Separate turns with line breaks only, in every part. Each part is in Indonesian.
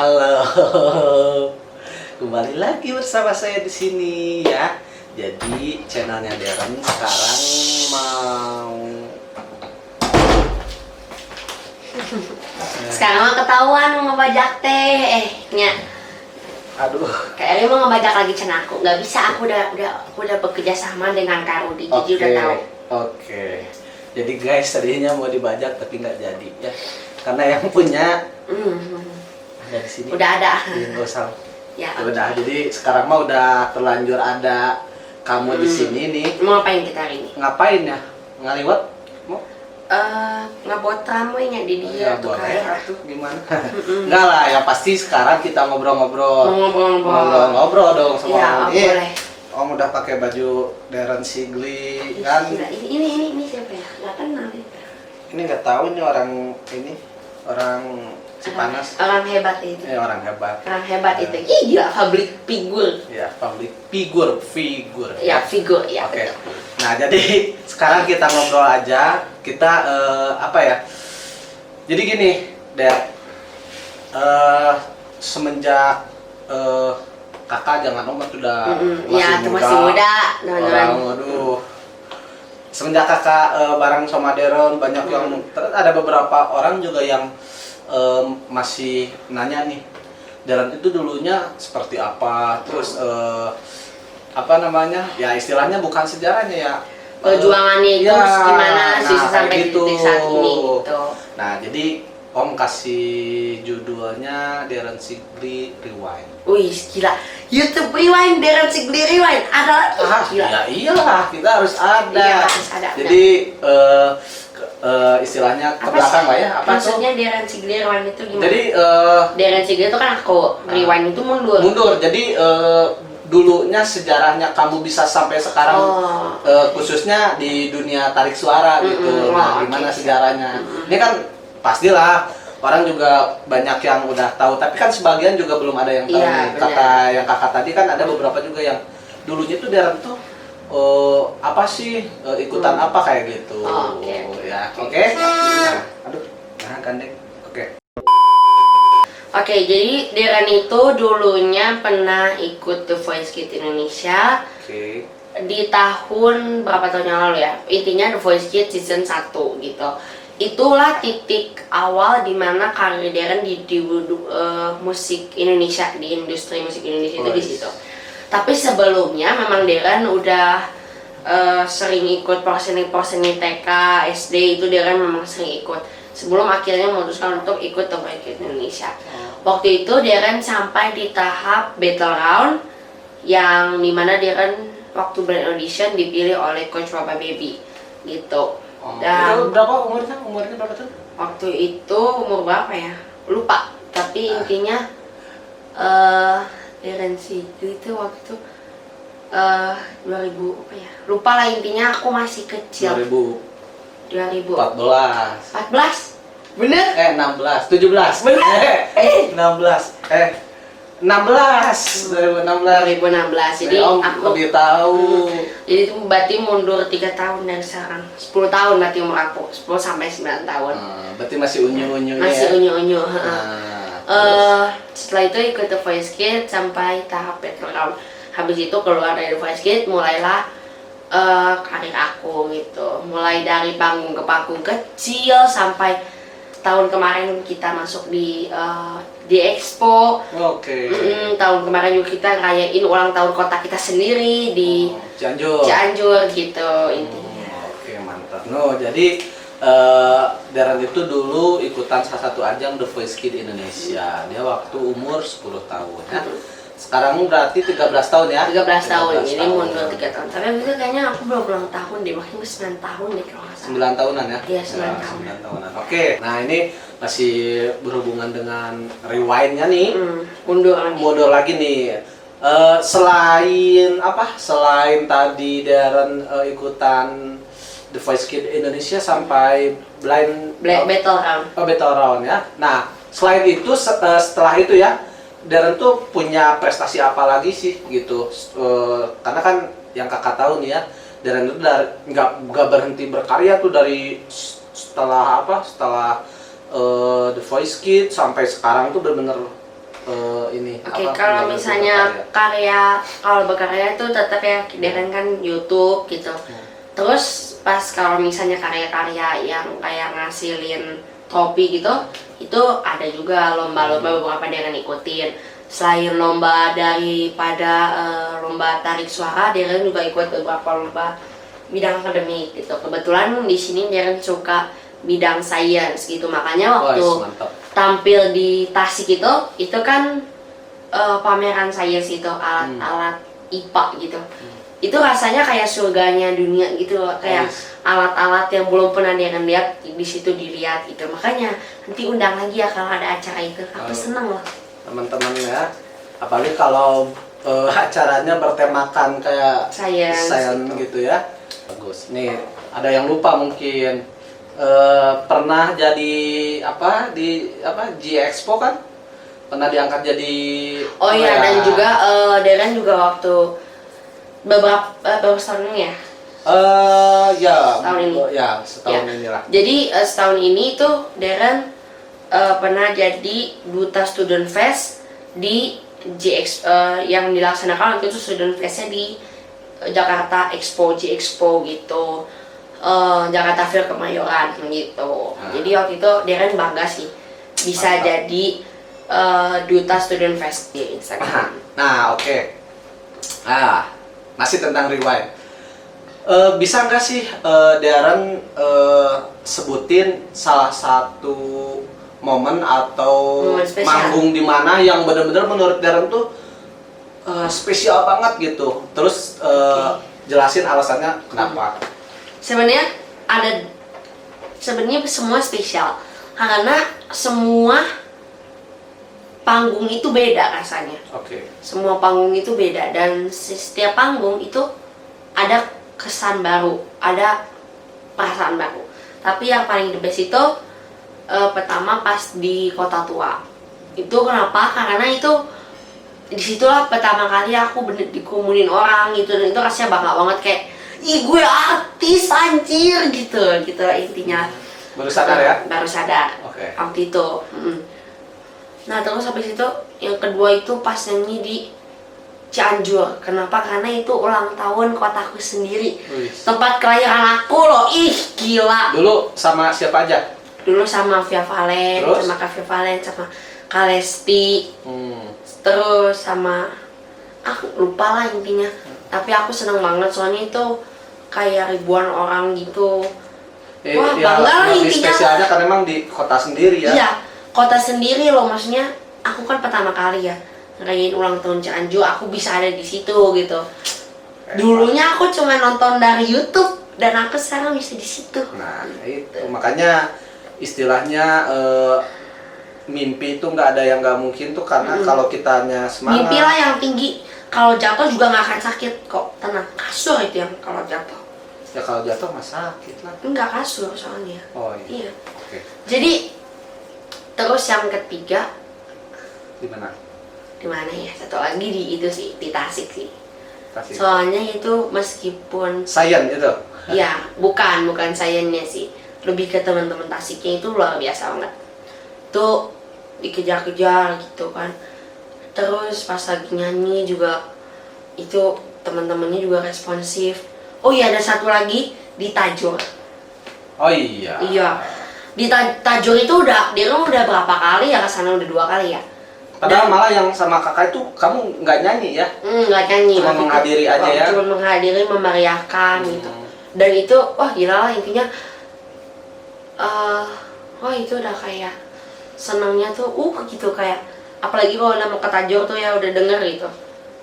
Halo, kembali lagi bersama saya di sini ya. Jadi channelnya Deren sekarang mau
Sekarang mah ketahuan mau ngebajak teh, nya.
aduh,
Kayaknya mau ngebajak lagi channel aku. Nggak bisa, aku udah bekerja sama dengan Kak Rudi, jadi udah tahu.
Oke. Jadi guys, tadinya mau dibajak tapi nggak jadi ya. Karena yang punya ada di sini.
Udah ada.
Jadi nggak usah.
Ya.
Udah. Jadi sekarang mah udah terlanjur ada kamu di sini nih.
Mau ngapain kita hari ini?
Ngapain ya? Ngaliwat? Mau?
Ngebuat tramway-nya di dia tuh
boleh
kayak.
atuh gimana? Enggak lah, yang pasti sekarang kita ngobrol-ngobrol.
Ngobrol-ngobrol
Dong sama
ya,
Om. Nih,
boleh.
Om udah pakai baju Deren Sigli kan?
Gila, ini siapa ya? Nggak kenal ya.
Ini nggak tahu ini orang Cipanas.
Orang hebat itu.
Orang hebat.
Orang hebat
Ya.
itu. Ih, gila, public figure.
Ya, public figur.
Ya, figur, ya.
Oke.
Betul.
Nah, jadi sekarang kita ngobrol aja. Kita apa ya? Jadi gini, Dek. Semenjak kakak jangan om sudah
masih muda.
Aduh. Semenjak kakak bareng sama Deren banyak yang terus ada beberapa orang juga yang masih nanya nih, Deren itu dulunya seperti apa, terus apa namanya, ya istilahnya bukan sejarahnya ya,
perjuangannya itu
ya,
gimana sih
nah,
sampai
kayak
di titik saat ini gitu.
Nah jadi om kasih judulnya Deren Sigli Rewind.
Wih gila, YouTube Rewind, Deren Sigli Rewind ada lagi. Gila.
Ya iyalah kita harus ada.
Iya, harus ada.
Jadi istilahnya ke belakang lah ya. Apa
maksudnya Deren Sigli Rewind itu gimana?
Jadi
Deren Sigli itu kan aku, Rewind itu mundur.
Jadi dulunya sejarahnya kamu bisa sampai sekarang, khususnya di dunia tarik suara gitu. Nah, gimana sejarahnya? Ini kan pastilah orang juga banyak yang udah tahu, tapi kan sebagian juga belum ada yang tahu.
Iya,
Yang kakak tadi kan ada beberapa juga yang dulunya tuh Deren tuh apa sih, ikutan apa kayak gitu. Ya, oke. Nah, aduh, nah gandeng. Oke.
Oke, jadi Deren itu dulunya pernah ikut The Voice Kids Indonesia.
Oke.
Di tahun berapa tahun yang lalu ya, intinya The Voice Kids season 1 gitu. Itulah titik awal dimana karir Deren di musik Indonesia, di industri musik Indonesia itu di situ. Tapi sebelumnya memang Deren udah sering ikut porseni TK, SD itu Deren memang sering ikut. Sebelum akhirnya memutuskan untuk ikut The Voice Kids Indonesia. Waktu itu Deren sampai di tahap battle round, yang dimana Deren waktu audition dipilih oleh Coach Papa Baby gitu. Dan
Itu berapa umurnya? Umurnya berapa tuh?
waktu itu umur berapa ya? Lupa. Tapi intinya Deren Sigli itu waktu itu 2000 apa ya? Lupa lah, intinya aku masih kecil. 2014. 14? Bener?
16, 17.
Bener?
16. 16.
2016. Jadi
Om
aku
lebih tahu.
jadi itu berarti mundur 3 tahun dari sekarang. 10 tahun berarti umur aku. 10 sampai 9 tahun.
Berarti masih unyu-unyu ya.
Masih unyu-unyu, setelah itu ikut The Voice Kids sampai tahap battle round. Habis itu keluar dari The Voice Kids, mulailah karir aku gitu. Mulai dari panggung ke panggung kecil sampai tahun kemarin kita masuk di Expo.
Oke.
Tahun kemarin juga kita ngerayain ulang tahun kota kita sendiri di Cianjur gitu intinya.
Oke, mantap. No, jadi Deren itu dulu ikutan salah satu ajang The Voice Kids Indonesia. Dia waktu umur 10 tahun ya. Sekarang berarti 13 tahun ya?
13 tahun, jadi mundur 3 tahun. Tapi abis itu kayaknya aku belum ulang tahun deh, makanya 9 tahun deh kalau nggak salah.
9 tahunan ya?
Iya, 9 tahun.
9 tahunan. Oke, nah ini masih berhubungan dengan rewind-nya nih. Mundur lagi nih. Selain apa? Selain tadi Deren ikutan The Voice Kids Indonesia sampai
battle round.
Battle round ya. Nah, selain itu setelah itu ya, Deren tuh punya prestasi apa lagi sih gitu? Karena kan yang kakak tahu nih ya, Deren itu nggak berhenti berkarya tuh dari setelah The Voice Kids sampai sekarang tuh bener-bener ini
Oke,
apa,
kalau
belajar
misalnya kalau berkarya itu tetap ya Darren kan YouTube gitu. Terus pas kalau misalnya karya-karya yang kayak ngasilin trofi gitu, itu ada juga lomba-lomba beberapa Darren ikutin. Selain lomba daripada lomba tarik suara, Darren juga ikut beberapa lomba bidang akademik gitu. Kebetulan di sini Darren suka bidang sains gitu, makanya waktu
mantap.
tampil di Tasik itu kan pameran sains itu alat-alat IPA gitu. Itu rasanya kayak surganya dunia gitu loh, kayak alat-alat yang belum pernah dia lihat di situ dilihat gitu. Makanya nanti undang lagi ya kalau ada acara itu. Aku seneng loh.
Teman-teman ya, apalagi kalau acaranya bertemakan kayak sains gitu ya. Bagus. Nih ada yang lupa mungkin pernah jadi G Expo kan? Pernah diangkat jadi
Oh iya, dan juga Darren juga waktu beberapa tahun ini ya.
Ya,
Setahun ini.
Ya, setahun
Ya.
inilah.
Jadi setahun ini tuh Darren pernah jadi duta Student Fest di GX yang dilaksanakan waktu itu Student Fest-nya di Jakarta Expo, G Expo gitu. Jakarta Fair Kemayoran gitu. Jadi waktu itu Darren bangga sih bisa jadi duta Student Fest di Instagram.
Nah, oke. Nah, masih tentang rewind. Bisa nggak sih Darren sebutin salah satu momen atau
Momen spesial.
manggung di mana yang benar-benar menurut Darren tuh spesial banget gitu. Terus jelasin alasannya kenapa.
Sebenarnya semua spesial karena semua panggung itu beda rasanya.
Oke.
Semua panggung itu beda dan setiap panggung itu ada kesan baru, ada perasaan baru. Tapi yang paling the best itu pertama pas di Kota Tua. Itu kenapa? Karena itu disitulah pertama kali aku bener dikumulin orang gitu, dan itu rasanya bangga banget kayak ih gue artis anjir gitu intinya.
Baru sadar ya?
Baru sadar.
Oke.
Waktu itu. Nah terus habis itu yang kedua itu pas nyanyi di Cianjur. Kenapa? Karena itu ulang tahun kotaku sendiri. Tempat kelahiran aku loh. Ih gila.
Dulu sama siapa aja?
Dulu sama Via Valen,
Terus?
sama Kak Via Valen, sama Kalesti. Terus sama aku lupa lah intinya. Tapi aku seneng banget soalnya itu kayak ribuan orang gitu. Wah bangga lah
lebih
intinya.
spesialnya kan memang di kota sendiri ya.
Iya, kota sendiri loh, maksudnya aku kan pertama kali ya ngerayain ulang tahun Cianjur, aku bisa ada di situ gitu. Dulunya aku cuma nonton dari YouTube dan aku sekarang bisa di situ.
Nah itu makanya istilahnya mimpi itu nggak ada yang nggak mungkin tuh karena kalau kitanya semangat.
Mimpi lah yang tinggi. Kalau jatuh juga nggak akan sakit kok, tenang. Kasur itu yang kalau jatuh.
Ya kalau jatuh mah sakit lah.
Enggak kasur soalnya.
Oh iya.
Iya.
Oke.
Jadi terus yang ketiga
Di mana?
di mana ya? Satu lagi di itu sih, di Tasik sih.
Tasik.
Soalnya itu meskipun
Sayan itu.
ya bukan sayangnya sih, lebih ke teman-teman Tasiknya itu luar biasa banget. Tuh dikejar-kejar gitu kan. Terus pas lagi nyanyi juga itu teman-temannya juga responsif. Oh iya ada satu lagi di Tajur.
Oh iya.
Iya. Di Tajur itu dia udah berapa kali ya kesana, udah 2 kali ya.
Padahal malah yang sama kakak itu kamu nggak nyanyi ya?
Nggak nyanyi.
Cuma
waktu itu.
menghadiri aja ya?
Cuma menghadiri, memeriahkan gitu. Dan itu wah gila lah intinya. Wah itu udah kayak senangnya tuh gitu kayak apalagi kalau udah mau ke Tajur tuh ya udah denger gitu.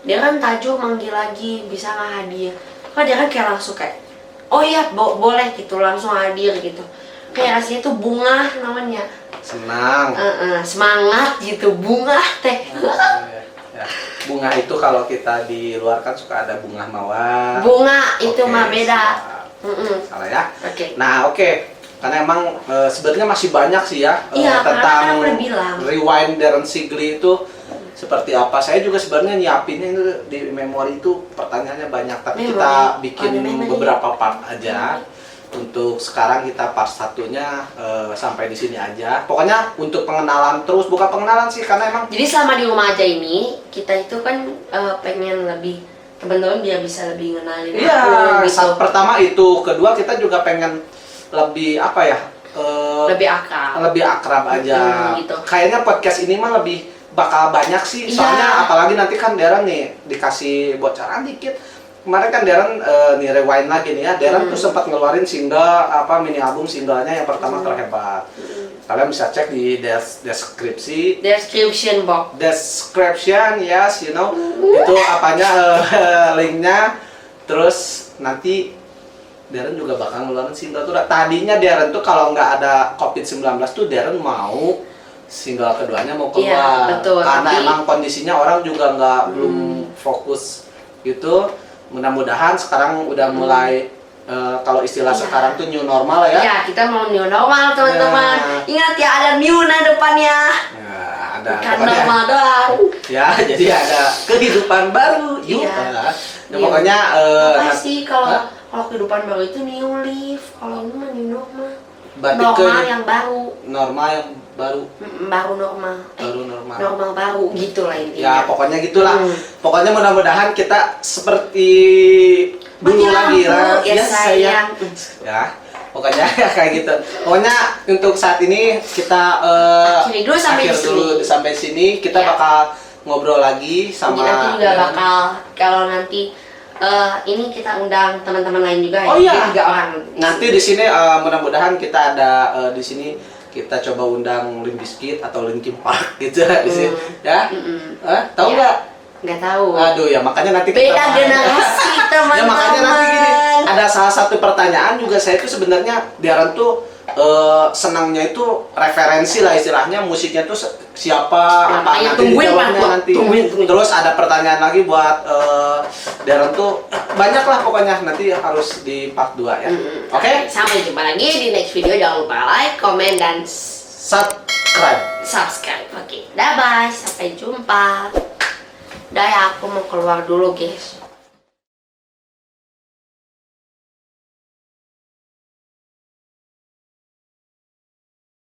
Dia kan Tajur manggil lagi bisa nggak hadir. Dia kan kayak langsung kayak oh iya boleh gitu langsung hadir gitu. Kayak rasanya tuh bunga namanya.
Senang.
Semangat gitu, bunga teh.
Ya. Bunga itu kalau kita di luar kan suka ada bunga mawar.
Bunga itu
Oke,
mah beda.
siap. Salah ya.
Oke.
Nah oke. Karena emang sebenarnya masih banyak sih ya
Iya,
tentang
karena kan udah bilang.
rewind Darren Sigli itu seperti apa. Saya juga sebenarnya nyiapinnya itu di memori itu pertanyaannya banyak, tapi
Memori.
kita bikin
Oh, ada memori.
beberapa part aja. untuk sekarang kita part satunya sampai di sini aja. Pokoknya untuk pengenalan terus, bukan pengenalan sih karena emang
Jadi selama di rumah aja ini kita itu kan pengen lebih teman-teman biar bisa lebih ngenalin
iya,
aku gitu.
pertama itu, kedua kita juga pengen lebih apa ya?
Lebih akrab
aja.
gitu.
Kayaknya podcast ini mah lebih bakal banyak sih.
Iya.
Soalnya apalagi nanti kan Darren nih dikasih bocoran dikit. Kemarin kan Darren nih rewind lagi nih ya. Darren tuh sempat ngeluarin single mini album singlenya yang pertama terhebat. Kalian bisa cek di deskripsi.
Description box.
Description, yes, you know. Itu apanya linknya. Terus nanti Darren juga bakal ngeluarin single tuh. Tadinya Darren tuh kalau nggak ada COVID-19 tuh Darren mau single keduanya mau keluar.
Iya, betul.
Karena
Tapi
emang kondisinya orang juga belum fokus gitu. Mudah-mudahan sekarang udah mulai kalau istilah
Iya.
sekarang tuh new normal ya.
Ya, kita mau new normal teman-teman.
Ya.
Ingat ya ada new-nya depannya.
Ya, ada
Bukan
pokoknya-
normal doang.
Ya, jadi ada kehidupan baru. Yuk.
Iya.
Ya,
Iya.
pokoknya
Apa
nah,
sih
Hah?
kalau kehidupan baru itu new leaf, kalau ini mah new normal.
berarti
Normal
ke
yang baru.
normal yang baru
Baru normal.
normal.
Normal baru gitu lah
Ya
intinya.
pokoknya gitulah. Pokoknya mudah-mudahan kita seperti dulu
Mati
lagi
lampu,
lah.
ya sayang.
Ya. Pokoknya kayak gitu. Pokoknya untuk saat ini kita
Akhiri dulu sampai
akhir
di sini.
dulu sampai sini. Kita
Ya.
bakal ngobrol lagi sama
Nanti juga bakal kalau nanti ini kita undang teman-teman lain juga ya.
Oh iya.
Jadi 3 orang.
Nanti di sini mudah-mudahan kita ada di sini kita coba undang Limp Bizkit atau Linkin Park gitu di sini ya. Tahu
Ya.
nggak?
Nggak tahu.
Aduh ya makanya nanti
Beda
kita
generasi teman-teman.
Ya makanya nanti gini, ada salah satu pertanyaan juga saya itu sebenarnya Darren tuh senangnya itu referensi lah istilahnya musiknya tuh siapa
Nah,
apa
makanya
nanti
tungguin,
dijawabnya
Pak.
nanti.
Tungguin.
Terus ada pertanyaan lagi buat Darren tuh banyak lah pokoknya nanti harus di part 2 ya. Oke?
Sampai jumpa lagi di next video. Jangan lupa like, comment, dan
Subscribe.
subscribe. Oke, dah bye. Sampai jumpa. Dah ya, aku mau keluar dulu guys.